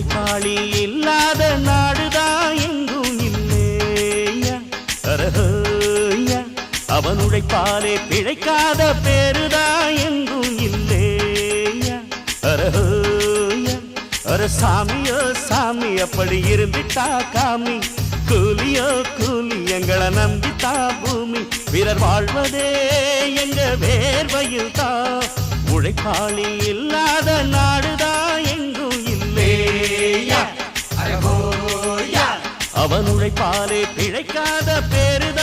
உழைப்பாளி இல்லாத நாடுதான் எங்கும் இல்லையா அரஹோயா அவன் உழைப்பாலே பிழைக்காத பேருதான் எங்கும் இல்லையா அரஹோயா அர சாமியோ சாமி அப்படி இருந்துட்டா காமி கூலியோ கூலி எங்களை நம்பித்தா பூமி பிறர் வாழ்வதே எங்க வேர்வையில் தான் உழைப்பாளி இல்லாத நாடுதான் எங்கும் இல்லையா அவன் உழைப்பாலே பிழைக்காத பேருதான்